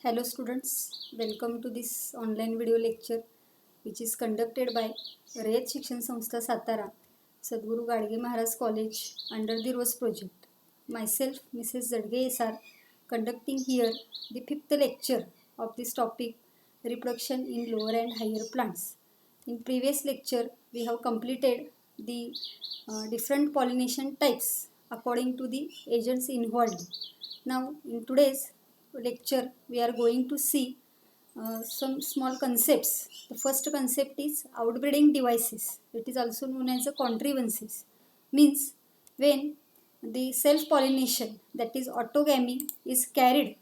Hello students, welcome to this online video lecture which is conducted by Rayat Shikshan Samstha Satara, Sadguru Gadge Maharaj College under the ROSE project. Myself, Mrs. Zadge SR, conducting here the fifth lecture of this topic, reproduction in lower and higher plants. In previous lecture, we have completed the different pollination types according to the agents involved. Now, in today's lecture, we are going to see some small concepts. The first concept is outbreeding devices. It is also known as a contrivances. Means when the self-pollination, that is autogamy, is carried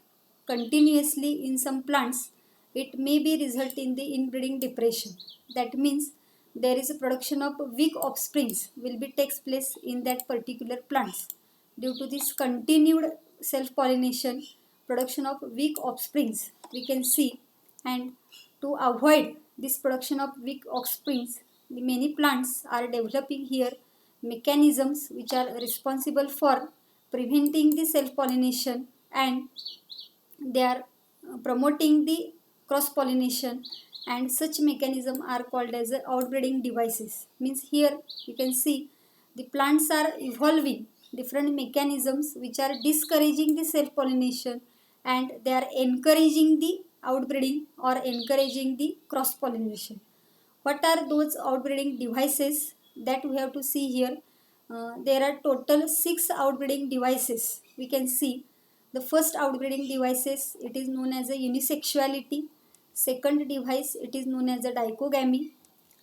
continuously in some plants, it may be result in the inbreeding depression. That means there is a production of weak offsprings will be takes place in that particular plants. Due to this continued self-pollination, production of weak offsprings we can see, and to avoid this production of weak offsprings, the many plants are developing here mechanisms which are responsible for preventing the self-pollination, and they are promoting the cross-pollination, and such mechanism are called as outbreeding devices. Means here you can see the plants are evolving different mechanisms which are discouraging the self-pollination, and they are encouraging the outbreeding or encouraging the cross-pollination. What are those outbreeding devices that we have to see here? There are total 6 outbreeding devices we can see. The first outbreeding devices, it is known as a unisexuality. Second device, it is known as a dichogamy.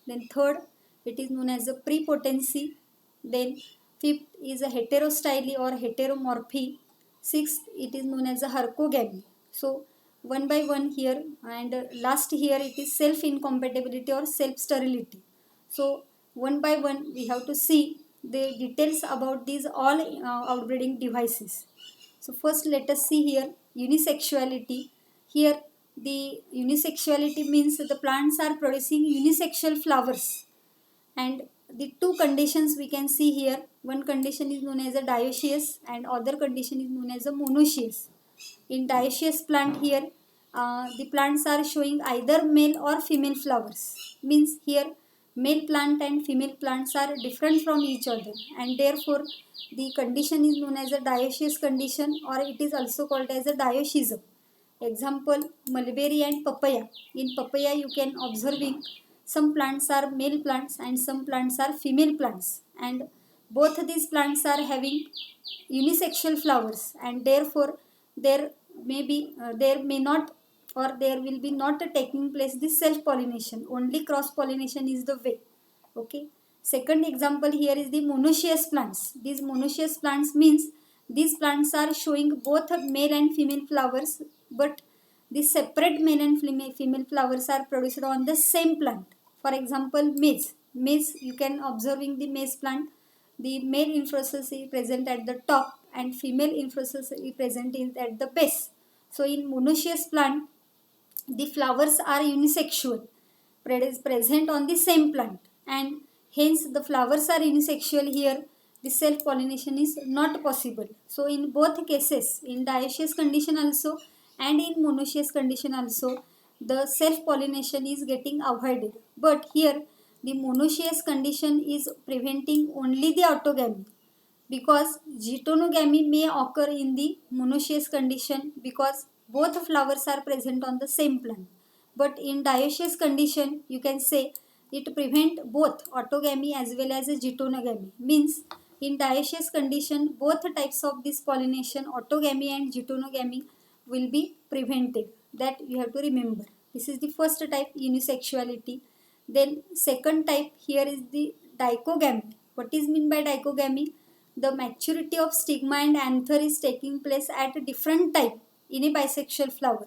Then third, it is known as a prepotency. Then fifth is a heterostyly or heteromorphy. Sixth, it is known as a hercogamy. So one by one here, and last here it is self incompatibility or self sterility. So one by one we have to see the details about these all outbreeding devices. So first let us see here unisexuality. Here the unisexuality means the plants are producing unisexual flowers, and the two conditions we can see here. One condition is known as a dioecious and other condition is known as a monoecious. In dioecious plant here, the plants are showing either male or female flowers. Means here male plant and female plants are different from each other, and therefore the condition is known as a dioecious condition, or it is also called as a dioicism. Example, mulberry and papaya. In papaya you can observing some plants are male plants and some plants are female plants, and both these plants are having unisexual flowers, and therefore there may not, or there will be not taking place this self pollination, only cross pollination is the way. Okay, second example here is the monoecious plants. These monoecious plants means these plants are showing both male and female flowers, but the separate male and female flowers are produced on the same plant. For example, maize you can observing the maize plant, the male inflorescence is present at the top and female inflorescence is present at the base. So in monoecious plant, the flowers are unisexual, present on the same plant, and hence the flowers are unisexual here. The self pollination is not possible. So in both cases, in dioecious condition also and in monoecious condition also, the self pollination is getting avoided. But here the monoecious condition is preventing only the autogamy, because geitonogamy may occur in the monoecious condition because both flowers are present on the same plant. But in dioecious condition you can say it prevent both autogamy as well as a geitonogamy. Means in dioecious condition both types of this pollination, autogamy and geitonogamy, will be prevented. That you have to remember. This is the first type, unisexuality. Then second type here is the dichogamy. What is mean by dichogamy? The maturity of stigma and anther is taking place at a different time in a bisexual flower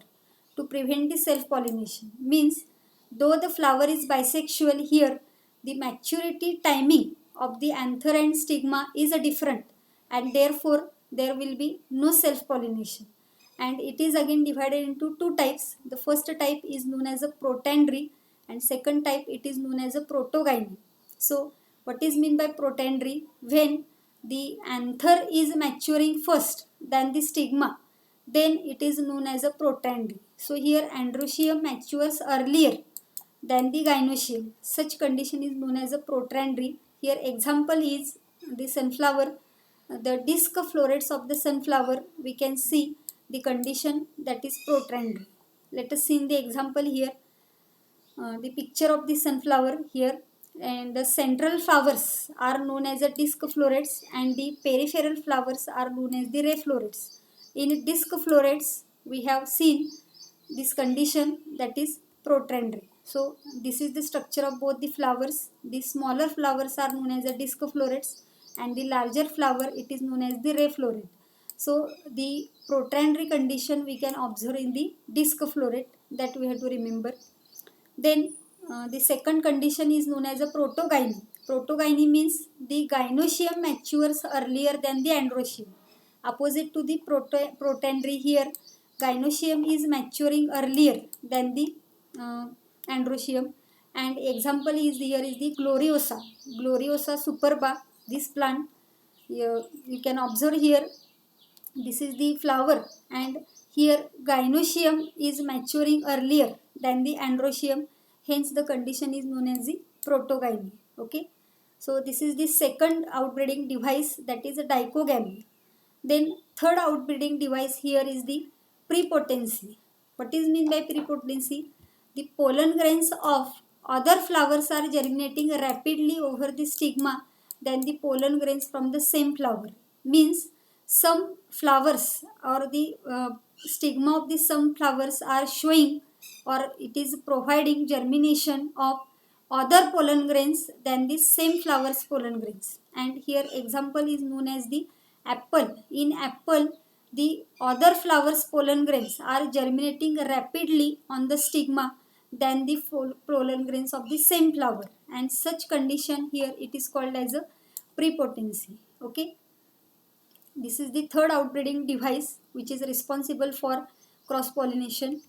to prevent the self-pollination. Means though the flower is bisexual, here the maturity timing of the anther and stigma is a different, and therefore there will be no self-pollination. And it is again divided into two types. The first type is known as a protandry, and second type it is known as a protogyny. So what is mean by protandry? When the anther is maturing first than the stigma, then it is known as a protandry. So here androecium matures earlier than the gynoecium. Such condition is known as a protandry. Here example is the sunflower, the disc florets of the sunflower. We can see the condition that is protandry. Let us see in the example here. The picture of the sunflower here, and the central flowers are known as the disc florets and the peripheral flowers are known as the ray florets. In disc florets we have seen this condition that is protandry. So this is the structure of both the flowers. The smaller flowers are known as the disc florets and the larger flower it is known as the ray floret. So the protandry condition we can observe in the disc floret, that we have to remember. Then the second condition is known as a protogyny. Protogyny means the gynoecium matures earlier than the androecium. Opposite to the protandry, here gynoecium is maturing earlier than the androecium. And example is here is the gloriosa. Gloriosa superba. This plant you can observe here. This is the flower, and here gynoecium is maturing earlier than the androecium, hence the condition is known as the protogyny. Okay, so this is the second outbreeding device, that is a dichogamy. Then third outbreeding device here is the prepotency. What is mean by prepotency? The pollen grains of other flowers are germinating rapidly over the stigma than the pollen grains from the same flower. Means some flowers or the stigma of the some flowers are showing, or it is providing germination of other pollen grains than the same flowers pollen grains. And here example is known as the apple. In apple the other flowers pollen grains are germinating rapidly on the stigma than the pollen grains of the same flower, and such condition here it is called as a prepotency. Okay, this is the third outbreeding device which is responsible for cross pollination.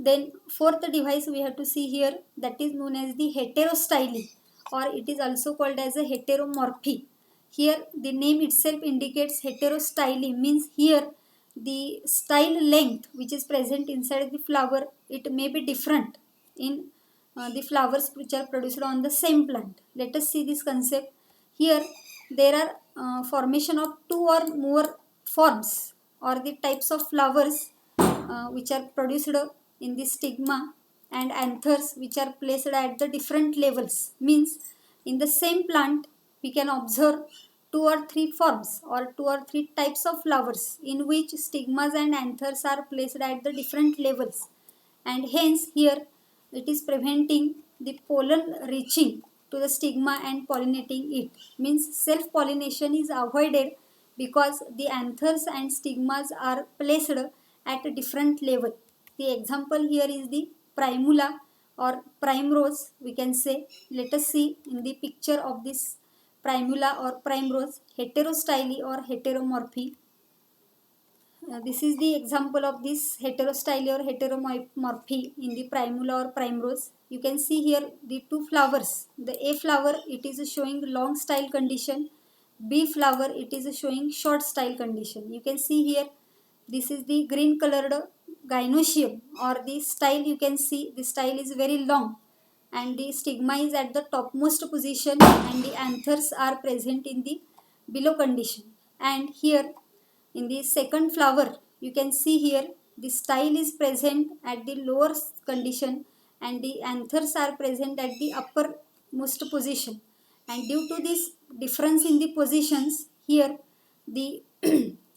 Then fourth device we have to see here, that is known as the heterostyly, or it is also called as a heteromorphy. Here the name itself indicates heterostyly, means here the style length which is present inside the flower, it may be different in the flowers which are produced on the same plant. Let us see this concept. Here there are formation of two or more forms or the types of flowers which are produced in the stigma and anthers which are placed at the different levels. Means in the same plant we can observe two or three forms or two or three types of flowers in which stigmas and anthers are placed at the different levels, and hence here it is preventing the pollen reaching to the stigma and pollinating it. Means self pollination is avoided because the anthers and stigmas are placed at a different level. The example here is the primula or primrose, we can say. Let us see in the picture of this primula or primrose, heterostyly or heteromorphy. This is the example of this heterostyly or heteromorphy in the primula or primrose. You can see here the two flowers. The A flower it is showing long style condition. B flower it is showing short style condition. You can see here this is the green colored gynoecium, or the style you can see the style is very long and the stigma is at the topmost position and the anthers are present in the below condition. And here in the second flower you can see here the style is present at the lower condition and the anthers are present at the uppermost position, and due to this difference in the positions here the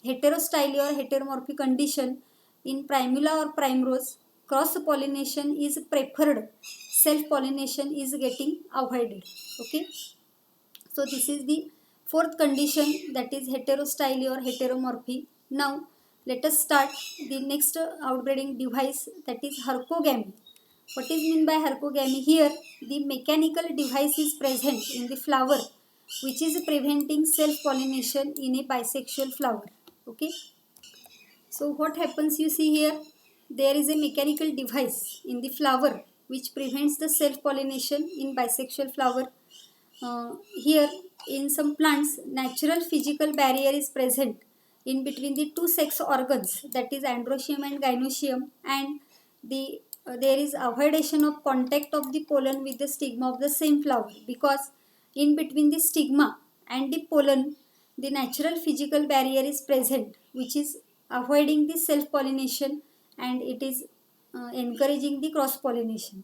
heterostyly or heteromorphic condition in primula or primrose, cross pollination is preferred, self pollination is getting avoided. Okay, so this is the fourth condition, that is heterostyly or heteromorphy. Now let us start the next outbreeding device, that is hercogamy. What is mean by hercogamy? Here the mechanical device is present in the flower which is preventing self pollination in a bisexual flower. Okay, so what happens, you see here there is a mechanical device in the flower which prevents the self pollination in bisexual flower. Here in some plants natural physical barrier is present in between the two sex organs, that is androecium and gynoecium, and there is avoidation of contact of the pollen with the stigma of the same flower, because in between the stigma and the pollen the natural physical barrier is present, which is avoiding the self pollination, and it is encouraging the cross pollination.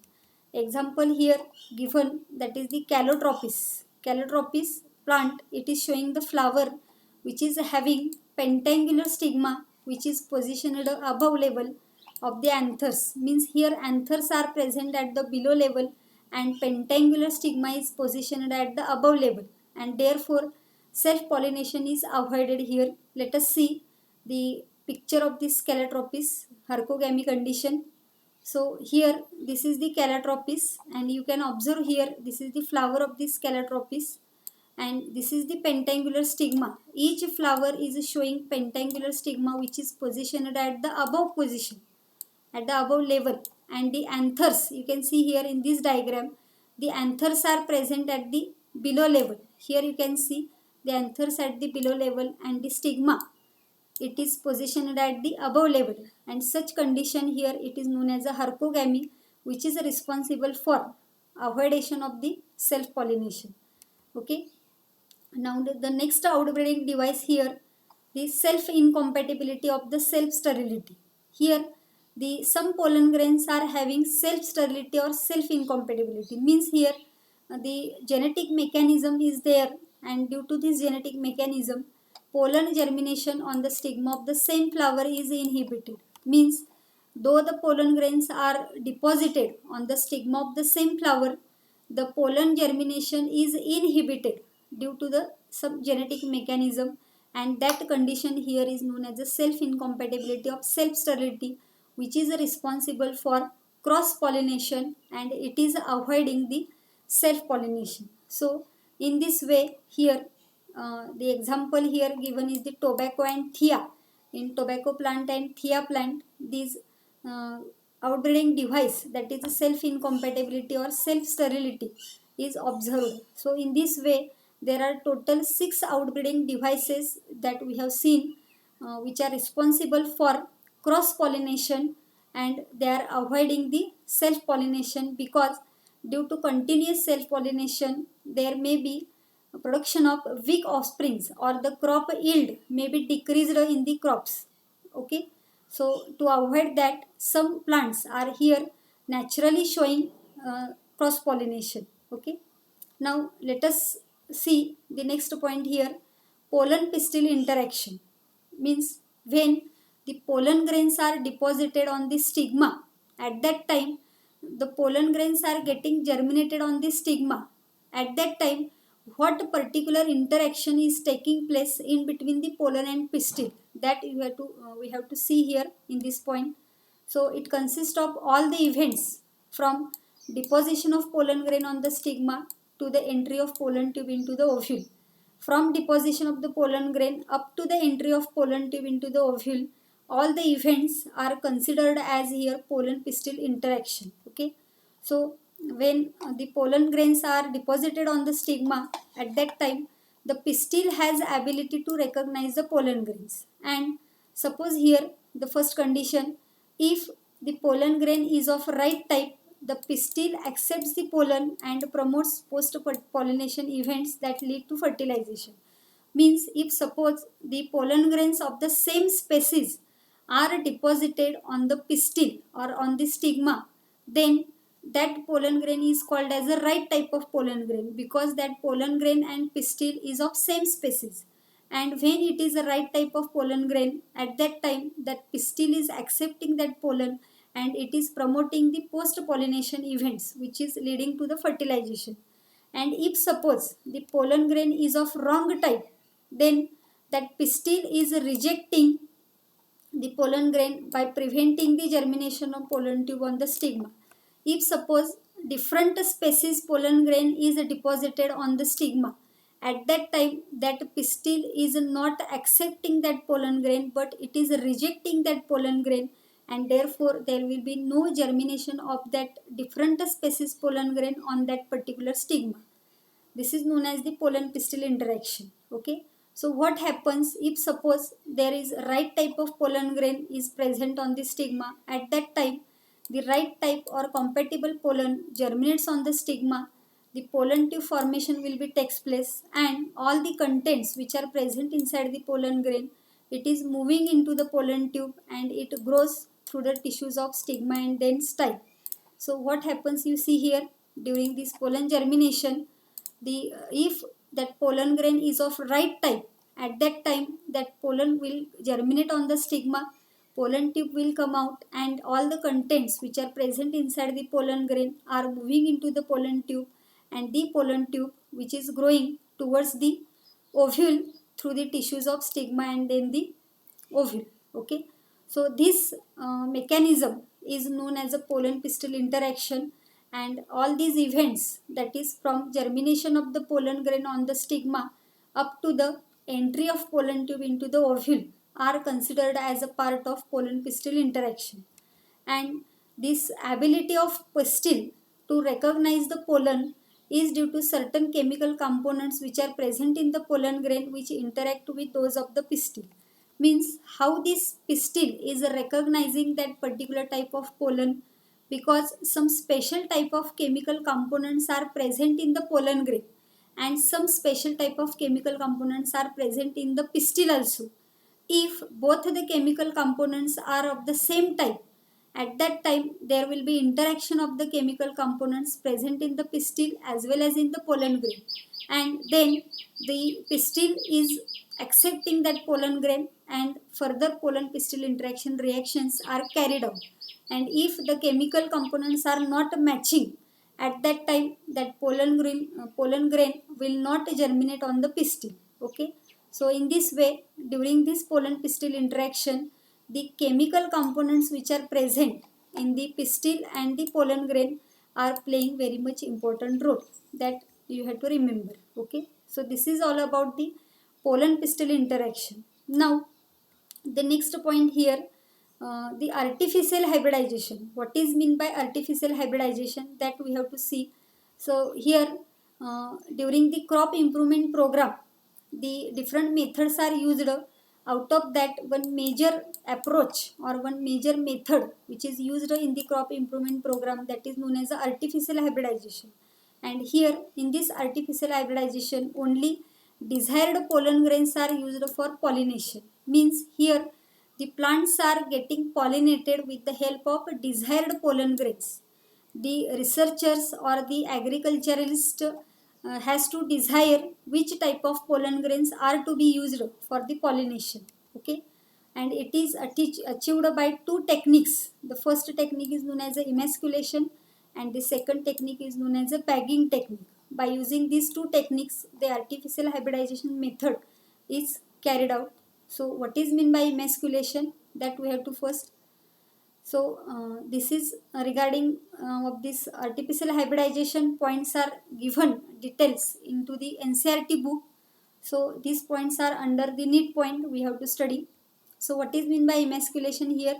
Example here given, that is the calotropis. Calotropis plant, it is showing the flower which is having pentangular stigma, which is positioned above level of the anthers. Means here anthers are present at the below level and pentangular stigma is positioned at the above level, and therefore self pollination is avoided here. Let us see the picture of this calotropis hercogamy condition. So here this is the calotropis, and you can observe here this is the flower of this calotropis, and this is the pentangular stigma. Each flower is showing pentangular stigma which is positioned at the above position, at the above level, and the anthers, you can see here in this diagram, the anthers are present at the below level. Here you can see the anthers at the below level and the stigma, it is positioned at the above level, and such condition here it is known as a hercogamy, which is responsible for avoidation of the self pollination. Okay, now the next outbreeding device here, the self incompatibility of the self sterility. Here the some pollen grains are having self sterility or self incompatibility, means here the genetic mechanism is there, and due to this genetic mechanism pollen germination on the stigma of the same flower is inhibited. Means though the pollen grains are deposited on the stigma of the same flower, the pollen germination is inhibited due to the some genetic mechanism, and that condition here is known as the self incompatibility of self sterility, which is responsible for cross pollination, and it is avoiding the self pollination. So in this way here the example here given is the tobacco and thea. In tobacco plant and thea plant, these uh, outbreeding device, that is self incompatibility or self sterility, is observed. So in this way there are total 6 outbreeding devices that we have seen, which are responsible for cross pollination, and they are avoiding the self pollination, because due to continuous self pollination there may be production of weak offsprings, or the crop yield may be decreased in the crops. Okay, so to avoid that, some plants are here naturally showing cross pollination. Okay, now let us see the next point here, pollen pistil interaction. Means when the pollen grains are deposited on the stigma, at that time the pollen grains are getting germinated on the stigma. At that time what particular interaction is taking place in between the pollen and pistil, that you have to we have to see here in this point. So it consists of all the events from deposition of pollen grain on the stigma to the entry of pollen tube into the ovule. From deposition of the pollen grain up to the entry of pollen tube into the ovule, all the events are considered as here pollen pistil interaction. Okay, so when the pollen grains are deposited on the stigma, at that time the pistil has ability to recognize the pollen grains. And suppose here the first condition, if the pollen grain is of right type, the pistil accepts the pollen and promotes post pollination events that lead to fertilization. Means if suppose the pollen grains of the same species are deposited on the pistil or on the stigma, then that pollen grain is called as a right type of pollen grain, because that pollen grain and pistil is of same species. And when it is a right type of pollen grain, at that time that pistil is accepting that pollen and it is promoting the post pollination events, which is leading to the fertilization. And if suppose the pollen grain is of wrong type, then that pistil is rejecting the pollen grain by preventing the germination of pollen tube on the stigma. If suppose different species pollen grain is deposited on the stigma, at that time that pistil is not accepting that pollen grain, but it is rejecting that pollen grain, and therefore there will be no germination of that different species pollen grain on that particular stigma. This is known as the pollen pistil interaction. Okay, So what happens if suppose there is right type of pollen grain is present on the stigma? At that time, the right type or compatible pollen germinates on the stigma. The pollen tube formation will be takes place, and all the contents which are present inside the pollen grain, it is moving into the pollen tube and it grows through the tissues of stigma and then style. So what happens, you see here, during this pollen germination, the if that pollen grain is of right type, at that time that pollen will germinate on the stigma, pollen tube will come out, and all the contents which are present inside the pollen grain are moving into the pollen tube, and the pollen tube which is growing towards the ovule through the tissues of stigma and then the ovule. Okay, so this mechanism is known as a pollen pistil interaction, and all these events, that is from germination of the pollen grain on the stigma up to the entry of pollen tube into the ovule, are considered as a part of pollen pistil interaction. And this ability of pistil to recognize the pollen is due to certain chemical components which are present in the pollen grain which interact with those of the pistil. Means how this pistil is recognizing that particular type of pollen, because some special type of chemical components are present in the pollen grain and some special type of chemical components are present in the pistil also. If both the chemical components are of the same type, at that time there will be interaction of the chemical components present in the pistil as well as in the pollen grain, and then the pistil is accepting that pollen grain and further pollen pistil interaction reactions are carried out. And if the chemical components are not matching, at that time that pollen grain will not germinate on the pistil. Okay, so in this way, during this pollen pistil interaction, the chemical components which are present in the pistil and the pollen grain are playing very much important role, that you have to remember. Okay, so this is all about the pollen pistil interaction. Now the next point here, the artificial hybridization. What is mean by artificial hybridization, that we have to see. So here, during the crop improvement program, the different methods are used. Out of that, one major approach or one major method which is used in the crop improvement program, that is known as artificial hybridization. And here in this artificial hybridization, only desired pollen grains are used for pollination. Means here the plants are getting pollinated with the help of desired pollen grains. The researchers or the agriculturalist has to desire which type of pollen grains are to be used for the pollination. Okay, and it is achieved by two techniques. The first technique is known as emasculation and the second technique is known as a bagging technique. By using these two techniques, the artificial hybridization method is carried out. So what is meant by emasculation, that we have to first. So this is regarding of this artificial hybridization. Points are given details into the NCERT book. So these points are under the need point we have to study. So what is meant by emasculation here?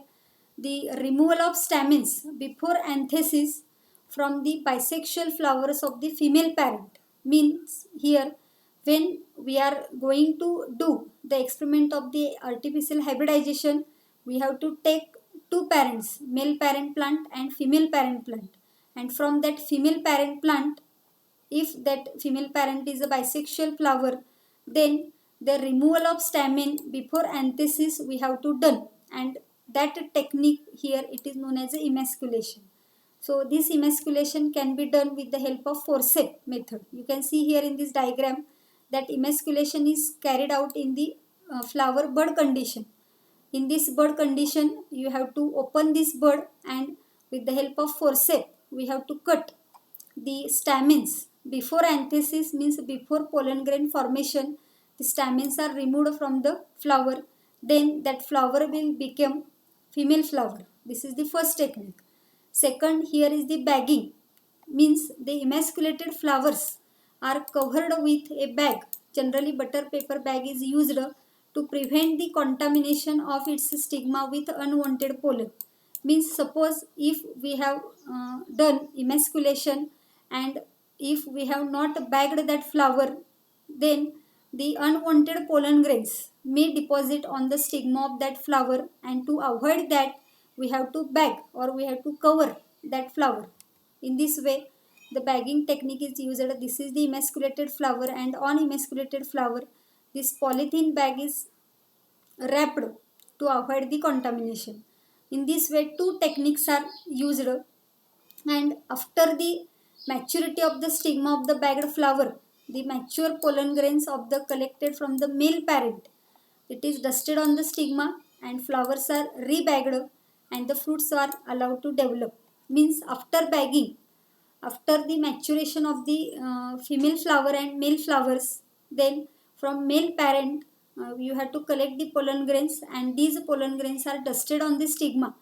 The removal of stamens before anthesis from the bisexual flowers of the female parent. Means here, when we are going to do the experiment of the artificial hybridization, we have to take two parents, male parent plant and female parent plant, and from that female parent plant, if that female parent is a bisexual flower, then the removal of stamen before anthesis we have to done, and that technique here, it is known as emasculation. So this emasculation can be done with the help of forceps method. You can see here in this diagram that emasculation is carried out in the flower bud condition. In this bud condition, you have to open this bud, and with the help of forceps we have to cut the stamens before anthesis, means before pollen grain formation. The stamens are removed from the flower, then that flower will become female flower. This is the first technique. Second, here is the bagging. Means the emasculated flowers are covered with a bag. Generally butter paper bag is used to prevent the contamination of its stigma with unwanted pollen. Means suppose if we have done emasculation and if we have not bagged that flower, then the unwanted pollen grains may deposit on the stigma of that flower, and to avoid that we have to bag or we have to cover that flower. In this way the bagging technique is used. This is the emasculated flower, and on emasculated flower this polythene bag is wrapped to avoid the contamination. In this way two techniques are used, and after the maturity of the stigma of the bagged flower, the mature pollen grains of the collected from the male parent, it is dusted on the stigma and flowers are rebagged and the fruits are allowed to develop. Means after bagging, after the maturation of the female flower and male flowers, then from male parent you have to collect the pollen grains, and these pollen grains are dusted on the stigma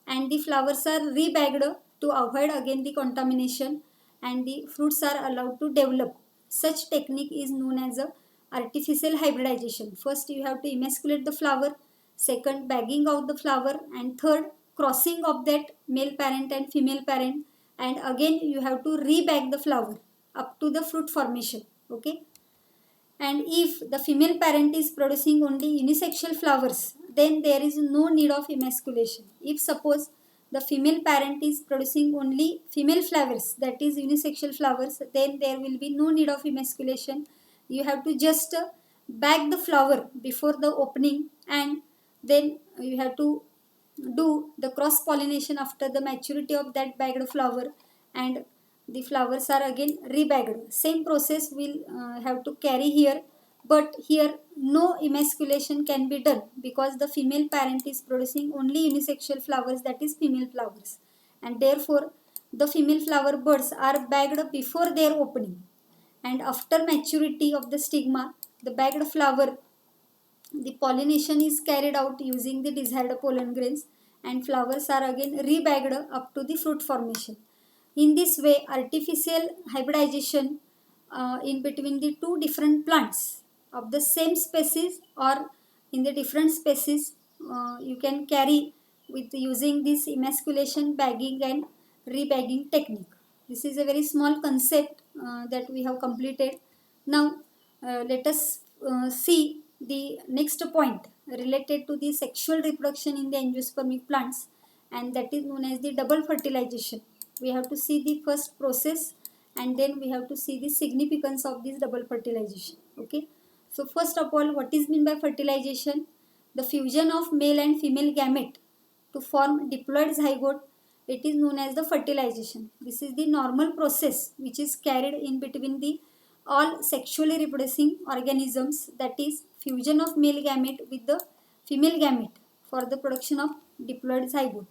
and the flowers are rebagged to avoid again the contamination, and the fruits are allowed to develop. Such technique is known as a artificial hybridization. First you have to emasculate the flower, second bagging out the flower, and third crossing of that male parent and female parent, and again you have to rebag the flower up to the fruit formation. Okay, and if the female parent is producing only unisexual flowers, then there is no need of emasculation. If suppose the female parent is producing only female flowers, that is unisexual flowers, then there will be no need of emasculation. You have to just bag the flower before the opening, and then you have to do the cross pollination after the maturity of that bagged flower, and the flowers are again rebagged. Same process will have to carry here, but here no emasculation can be done because the female parent is producing only unisexual flowers, that is female flowers, and therefore the female flower buds are bagged before their opening, and after maturity of the stigma, the bagged flower, the pollination is carried out using the desired pollen grains, and flowers are again rebagged up to the fruit formation. In this way, artificial hybridization in between the two different plants of the same species or in the different species you can carry with using this emasculation, bagging and rebagging technique. This is a very small concept that we have completed. Now let us see the next point related to the sexual reproduction in the angiospermic plants, and that is known as the double fertilization. We have to see the first process and then we have to see the significance of this double fertilization. Okay, so first of all, what is meant by fertilization? The fusion of male and female gamete to form diploid zygote, it is known as the fertilization. This is the normal process which is carried in between the all sexually reproducing organisms, that is fusion of male gamete with the female gamete for the production of diploid zygote.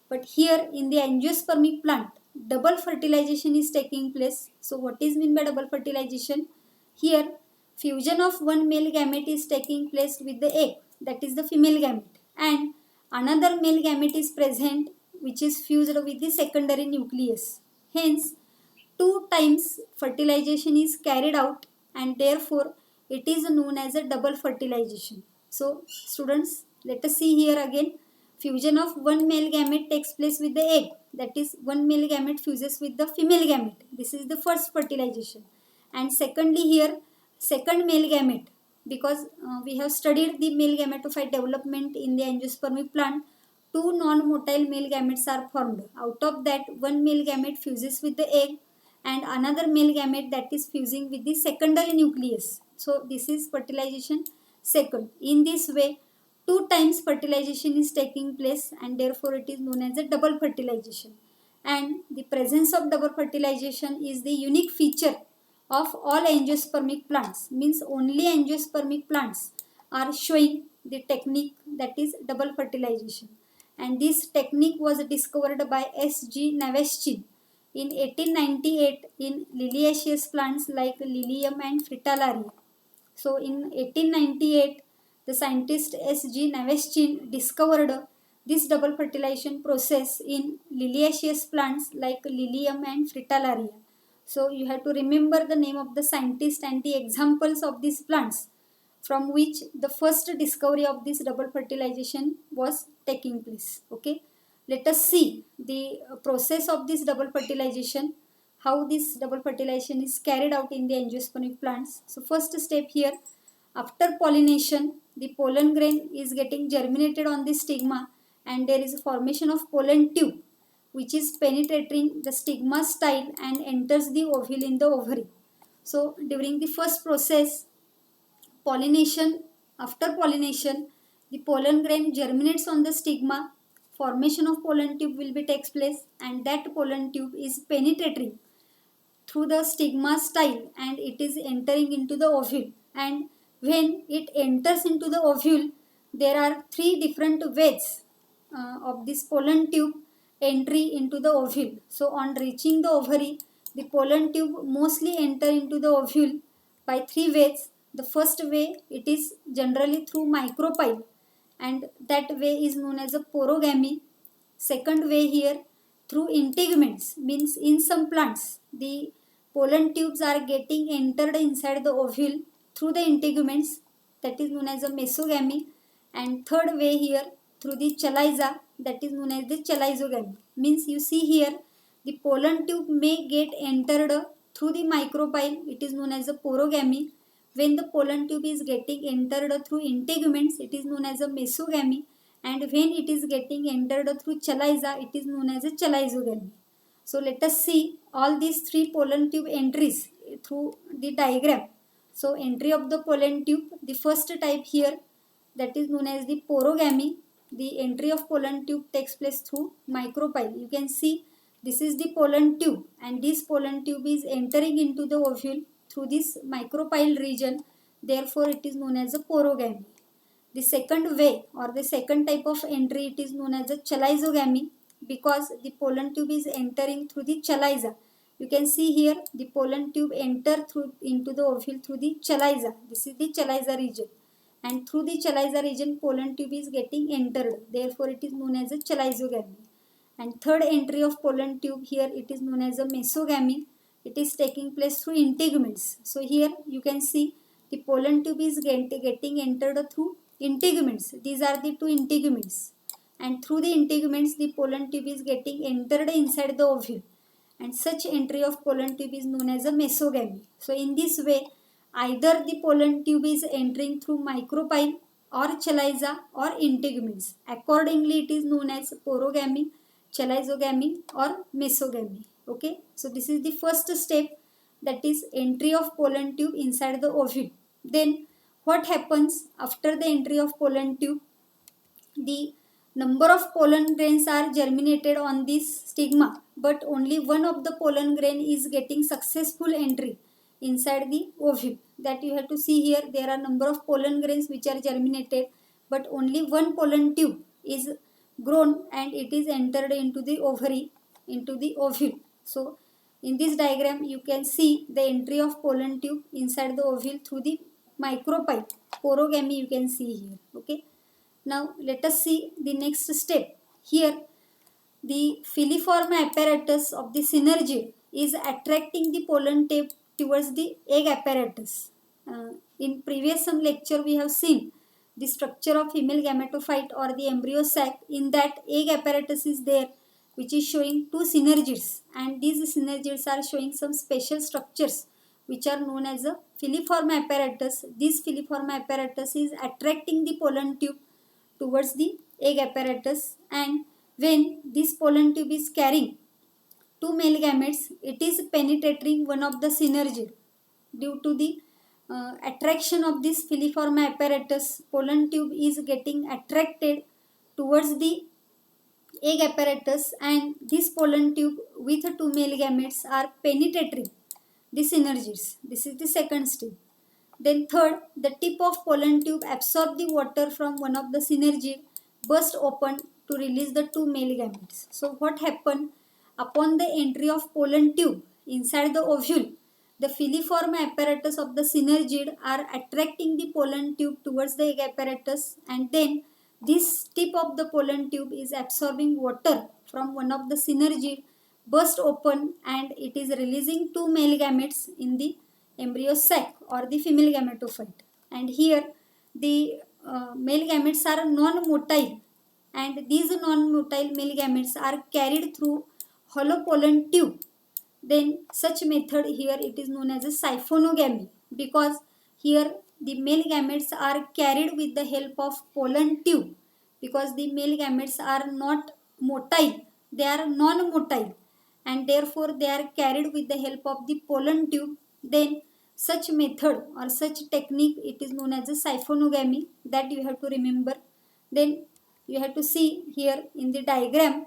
But here in the angiospermic plant, double fertilization is taking place. So what is meant by double fertilization? Here fusion of one male gamete is taking place with the egg, that is the female gamete, and another male gamete is present which is fused with the secondary nucleus. Hence two times fertilization is carried out, and therefore it is known as a double fertilization. So students, let us see here again. Fusion of one male gamete takes place with the egg, that is one male gamete fuses with the female gamete. This is the first fertilization. And secondly here second male gamete, because we have studied the male gametophyte development in the angiospermic plant, two non-motile male gametes are formed. Out of that one male gamete fuses with the egg and another male gamete that is fusing with the secondary nucleus. So this is fertilization second. In this way two times fertilization is taking place, and therefore it is known as a double fertilization. And the presence of double fertilization is the unique feature of all angiospermic plants. Means only angiospermic plants are showing the technique, that is double fertilization. And this technique was discovered by S.G. Navashchin in 1898 in liliaceous plants like Lilium and Fritillaria. So in 1898, the scientist S.G. Navashchin discovered this double fertilization process in liliaceous plants like Lilium and Fritillaria. So you have to remember the name of the scientist and the examples of these plants from which the first discovery of this double fertilization was taking place. Okay, let us see the process of this double fertilization, how this double fertilization is carried out in the angiospermic plants. So first step here, After pollination, the pollen grain is getting germinated on the stigma and there is a formation of pollen tube which is penetrating the stigma style and enters the ovule in the ovary. So during the first process, pollination, after pollination, the pollen grain germinates on the stigma, formation of pollen tube will be takes place and that pollen tube is penetrating through the stigma style and it is entering into the ovule, and when it enters into the ovule there are three different ways of this pollen tube entry into the ovule. So on reaching the ovary, the pollen tube mostly enter into the ovule by three ways. The first way, it is generally through micropyle and that way is known as a porogamy. Second way here, through integuments, means in some plants the pollen tubes are getting entered inside the ovule through the integuments, that is known as a mesogamy. And third way here, through the chaliza, that is known as the chalizogamy. Means you see here the pollen tube may get entered through the micropyle, it is known as a porogamy. When the pollen tube is getting entered through integuments, it is known as a mesogamy, and when it is getting entered through chaliza, it is known as a chalizogamy. So let us see all these three pollen tube entries through the diagram. So entry of the pollen tube, the first type here, that is known as the porogamy. The entry of pollen tube takes place through micropyle. You can see this is the pollen tube and this pollen tube is entering into the ovule through this micropyle region. Therefore it is known as a porogamy. The second way or the second type of entry, it is known as a chalizogamy because the pollen tube is entering through the chaliza. You can see here the pollen tube enter through into the ovule through the chaliza. This is the chaliza region, and through the chaliza region pollen tube is getting entered. Therefore it is known as a chalizogamy. And third entry of pollen tube here, it is known as a mesogamy. It is taking place through integuments. So here you can see the pollen tube is getting entered through integuments. These are the two integuments, and through the integuments the pollen tube is getting entered inside the ovule, and such entry of pollen tube is known as a mesogamy. So in this way, either the pollen tube is entering through micropyle or chaliza or integuments. Accordingly it is known as porogamy, chalizogamy or mesogamy. Okay, so this is the first step, that is entry of pollen tube inside the ovule. Then what happens after the entry of pollen tube? The number of pollen grains are germinated on this stigma, but only one of the pollen grain is getting successful entry inside the ovule. That you have to see here, there are number of pollen grains which are germinated, but only one pollen tube is grown and it is entered into the ovary, into the ovule. So in this diagram you can see the entry of pollen tube inside the ovule through the micropyle, porogamy you can see here. Okay, now let us see the next step. Here the filiform apparatus of the synergid is attracting the pollen tube towards the egg apparatus. In previous some lecture we have seen the structure of female gametophyte or the embryo sac. In that, egg apparatus is there which is showing two synergids, and these synergids are showing some special structures which are known as a filiform apparatus. This filiform apparatus is attracting the pollen tube towards the egg apparatus, and when this pollen tube is carrying two male gametes, it is penetrating one of the synergid. Due to the attraction of this filiform apparatus, pollen tube is getting attracted towards the egg apparatus, and this pollen tube with two male gametes are penetrating the synergids. This is the second step. Then third, the tip of pollen tube absorb the water from one of the synergid, burst open to release the two male gametes. So what happened? Upon the entry of pollen tube inside the ovule, the filiform apparatus of the synergid are attracting the pollen tube towards the egg apparatus, and then this tip of the pollen tube is absorbing water from one of the synergid, burst open, and it is releasing two male gametes in the embryo sac or the female gametophyte. And here the male gametes are non-motile, and these non-motile male gametes are carried through hollow pollen tube. Then such method here it is known as a siphonogamy, because here the male gametes are carried with the help of pollen tube, because the male gametes are not motile, they are non-motile, and therefore they are carried with the help of the pollen tube. Then such method or such technique, it is known as a siphonogamy, that you have to remember. Then you have to see here in the diagram,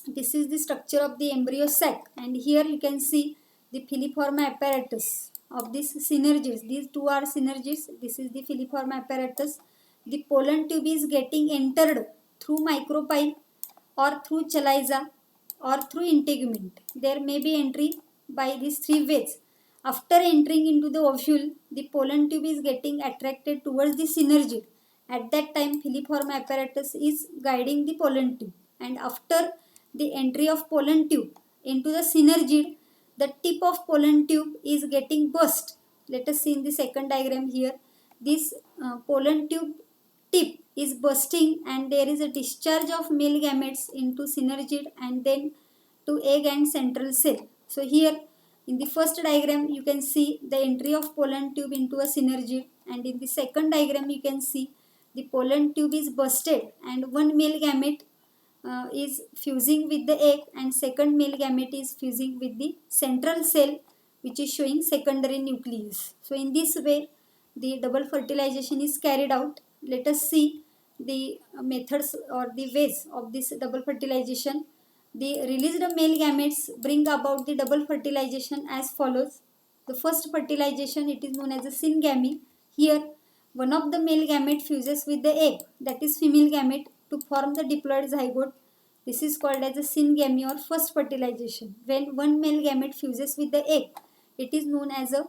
this is the structure of the embryo sac, and here you can see the filiform apparatus of these synergids. These two are synergids. This is the filiform apparatus. The pollen tube is getting entered through micropyle or through chaliza or through integument. There may be entry by these three ways. After entering into the ovule, the pollen tube is getting attracted towards the synergid. At that time, filiform apparatus is guiding the pollen tube, and after the entry of pollen tube into the synergid, the tip of pollen tube is getting burst. Let us see in the second diagram here. This pollen tube tip is bursting, and there is a discharge of male gametes into synergid and then to egg and central cell. So here in the first diagram you can see the entry of pollen tube into a synergid, and in the second diagram you can see the pollen tube is bursted and one male gamete is fusing with the egg, and second male gamete is fusing with the central cell, which is showing secondary nucleus. So in this way the double fertilization is carried out. Let us see the methods or the ways of this double fertilization. The released male gametes bring about the double fertilization as follows. The first fertilization, it is known as a syngamy. Here one of the male gamete fuses with the egg, that is female gamete, to form the diploid zygote. This is called as a syngamy or first fertilization. When one male gamete fuses with the egg, it is known as a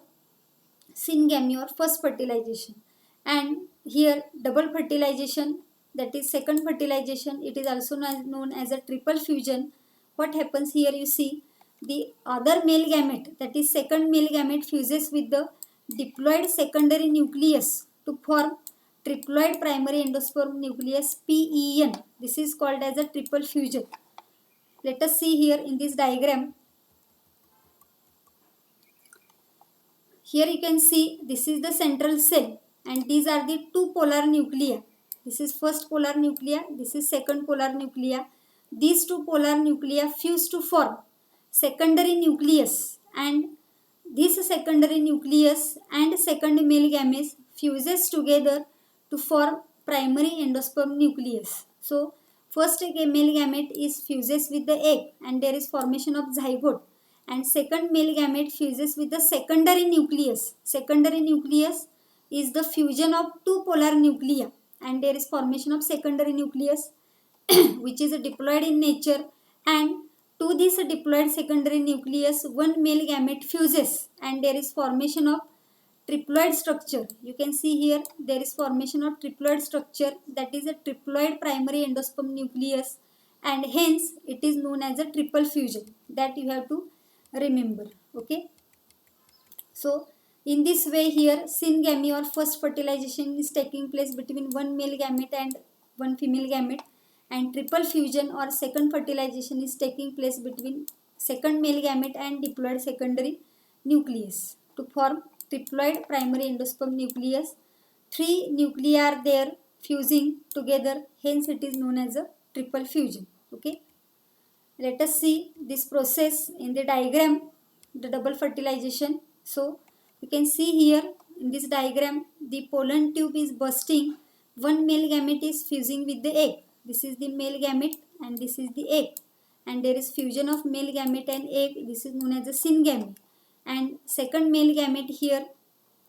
syngamy or first fertilization. And here double fertilization, that is second fertilization, it is also known as a triple fusion. What happens here, you see the other male gamete, that is second male gamete, fuses with the diploid secondary nucleus to form triploid primary endosperm nucleus, PEN. This is called as a triple fusion. Let us see here in this diagram. Here you can see this is the central cell, and these are the two polar nuclei. This is first polar nuclei, this is second polar nuclei. These two polar nuclei fuse to form secondary nucleus, and this secondary nucleus and second male gametes fuses together to form primary endosperm nucleus. So first male gamete is fuses with the egg and there is formation of zygote, and second male gamete fuses with the secondary nucleus. Secondary nucleus is the fusion of two polar nuclei and there is formation of secondary nucleus which is diploid in nature, and to this diploid secondary nucleus one male gamete fuses and there is formation of triploid structure. You can see here there is formation of triploid structure, that is a triploid primary endosperm nucleus, and hence it is known as a triple fusion, that you have to remember. Okay, so in this way here syngamy or first fertilization is taking place between one male gamete and one female gamete, and triple fusion or second fertilization is taking place between second male gamete and diploid secondary nucleus to form triploid primary endosperm nucleus. Three nuclei are there fusing together, hence it is known as a triple fusion. Okay, let us see this process in the diagram, the double fertilization. So you can see here in this diagram the pollen tube is bursting, one male gamete is fusing with the egg. This is the male gamete and this is the egg, and there is fusion of male gamete and egg. This is known as a syngamy, and second male gamete here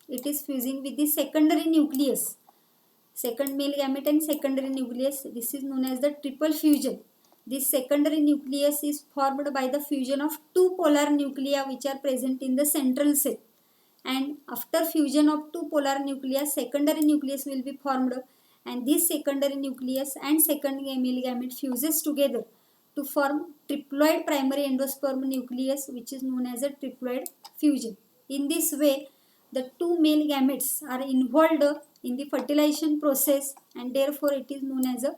it is fusing with the secondary nucleus. Second male gamete and secondary nucleus, this is known as the triple fusion. This secondary nucleus is formed by the fusion of two polar nuclei which are present in the central cell, and after fusion of two polar nuclei secondary nucleus will be formed, and this secondary nucleus and second male gamete fuses together to form triploid primary endosperm nucleus, which is known as a triploid fusion. In this way the two male gametes are involved in the fertilization process, and therefore it is known as a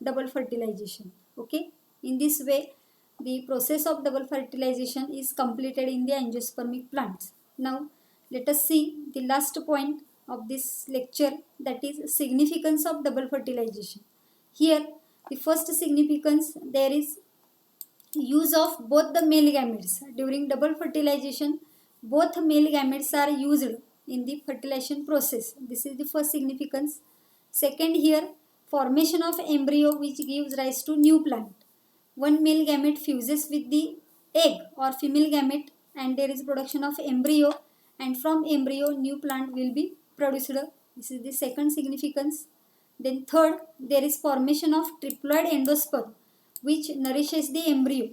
double fertilization. Okay, in this way the process of double fertilization is completed in the angiospermic plants. Now let us see the last point, of this lecture, that is significance of double fertilization. Here the first significance, there is use of both the male gametes. During double fertilization, both male gametes are used in the fertilization process. This is the first significance. Second, here formation of embryo which gives rise to new plant. One male gamete fuses with the egg or female gamete and there is production of embryo, and from embryo new plant will be produced. This is the second significance. Then third, there is formation of triploid endosperm which nourishes the embryo.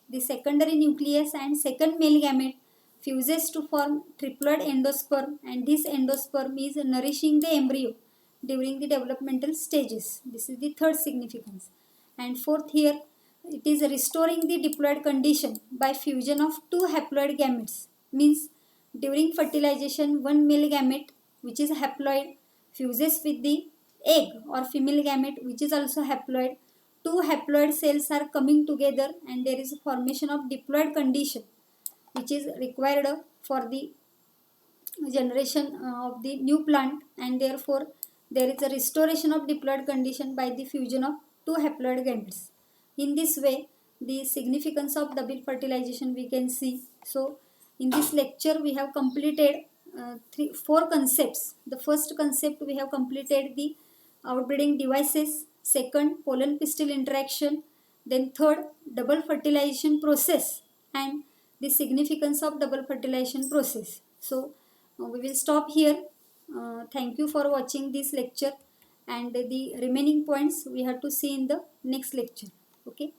The secondary nucleus and second male gamete fuses to form triploid endosperm, and this endosperm is nourishing the embryo during the developmental stages. This is the third significance. And fourth, here it is restoring the diploid condition by fusion of two haploid gametes. Means during fertilization, one male gamete which is haploid fuses with the egg or female gamete which is also haploid. Two haploid cells are coming together and there is a formation of diploid condition which is required for the generation of the new plant, and therefore there is a restoration of diploid condition by the fusion of two haploid gametes. In this way, the significance of double fertilization we can see. So in this lecture we have completed four concepts. The first concept, we have completed the outbreeding devices. Second, pollen pistil interaction. Then third, double fertilization process and the significance of double fertilization process. So we will stop here. Thank you for watching this lecture, and the remaining points we have to see in the next lecture. Okay.